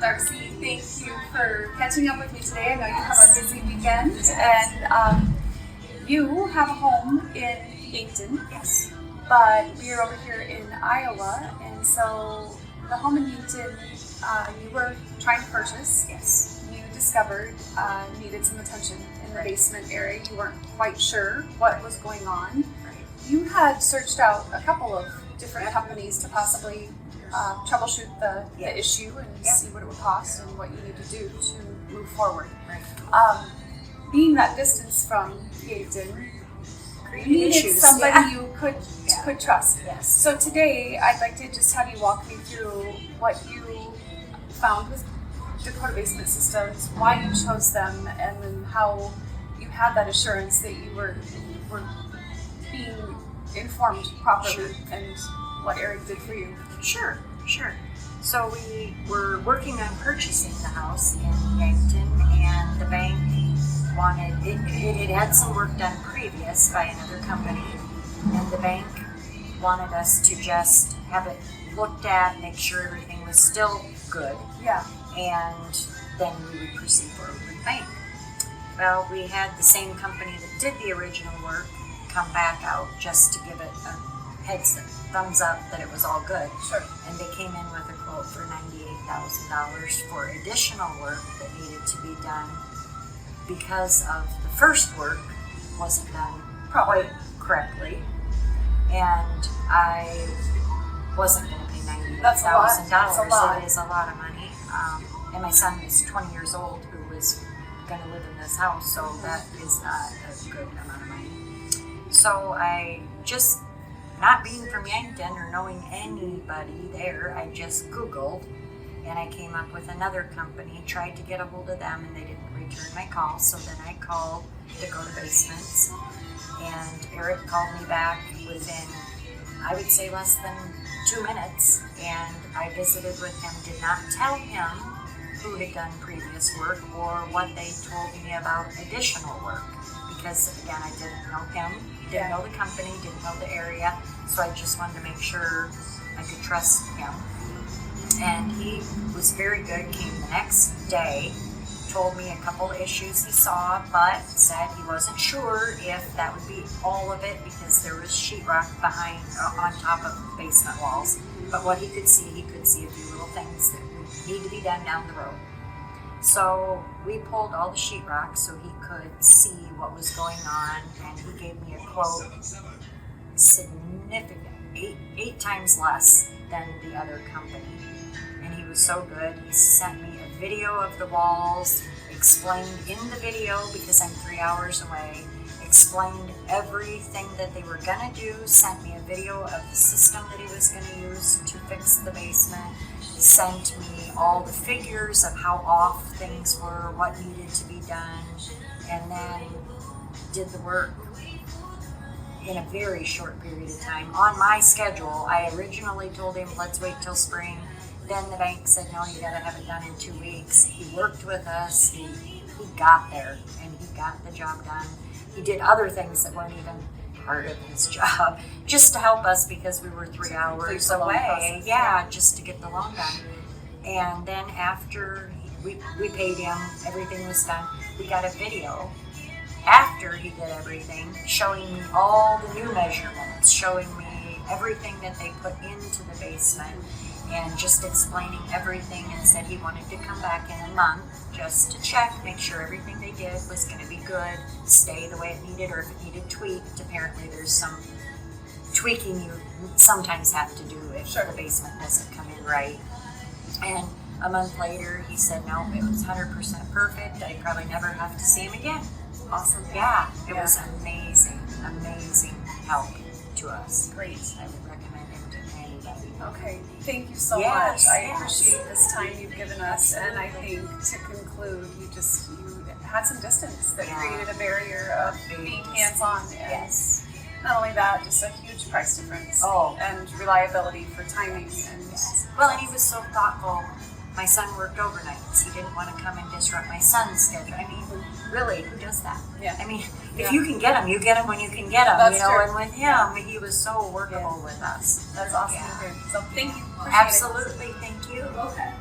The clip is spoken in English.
Darcy, thank you for catching up with me today. I know you have a busy weekend, and you have a home in Yankton. Yes. But we are over here in Iowa, and so the home in Yankton you were trying to purchase. Yes. You discovered needed some attention in the basement area. You weren't quite sure what was going on. Right. You had searched out a couple of different companies to possibly troubleshoot the issue and see what it would cost and what you need to do to move forward. Right. Being that distance from Yankton, you needed issues. somebody you could trust. Yes. So today, I'd like to just have you walk me through what you found with Dakota Basement Systems, why you chose them, and then how you had that assurance that you were being informed properly and what Eric did for you. Sure. So we were working on purchasing the house in Yankton, and the bank wanted it. It had some work done previous by another company, and the bank wanted us to just have it looked at, make sure everything was still good, Yeah. and then we would proceed forward with the bank. Well, we had the same company that did the original work come back out just to give it a thumbs up that it was all good. Sure. And they came in with a quote for $98,000 for additional work that needed to be done because of the first work wasn't done quite correctly, and I wasn't going to pay $98,000. That's a lot. It is a lot of money. And my son is 20 years old who was going to live in this house, so that is not a good amount of money. So I just, not being from Yankton or knowing anybody there, I just Googled, and I came up with another company, tried to get a hold of them, and they didn't return my call. So then I called Dakota Basements, and Eric called me back within, I would say, less than 2 minutes, and I visited with him, did not tell him who had done previous work or what they told me about additional work, because again, I didn't know him, didn't know the company, didn't know the area, so I just wanted to make sure I could trust him. And he was very good, came the next day, told me a couple of issues he saw, but said he wasn't sure if that would be all of it because there was sheetrock behind, on top of the basement walls. But what he could see a few little things that would need to be done down the road. So we pulled all the sheetrock so he could see what was going on, and he gave me a quote significant, eight times less than the other company. And he was so good. He sent me a video of the walls, explained in the video, because I'm 3 hours away, explained everything that they were gonna do, sent me a video of the system that he was gonna use to fix the basement, sent me all the figures of how off things were, what needed to be done, and then did the work in a very short period of time on my schedule. I originally told him, let's wait till spring. Then the bank said, no, you gotta have it done in 2 weeks. He worked with us, he got there, and he got the job done. He did other things that weren't even part of his job, just to help us because we were 3 hours away. Just to get the loan done. And then after we paid him, everything was done, we got a video after he did everything, showing me all the new measurements, showing me everything that they put into the basement, and just explaining everything, and said he wanted to come back in a month just to check, make sure everything they did was going to be good, stay the way it needed, or if it needed tweaked. Apparently there's some tweaking you sometimes have to do if the basement doesn't come in right. And a month later he said, no, it was 100% perfect. I'd probably never have to see him again. Awesome. Yeah, it was amazing help to us. Great. I would recommend him to anybody. Okay, thank you so much. I appreciate this time you've given us, and I think to conclude, you had some distance that created a barrier of being hands-on. And not only that, just a huge price difference. And reliability for timing. And well, and he was so thoughtful. My son worked overnights. He didn't want to come and disrupt my son's schedule. I mean, really, who does that? Yeah. I mean, if you can get him, you get him when you can get him. That's true. And with him, he was so workable with us. That's awesome to hear. So thank you. Absolutely, thank you. Okay.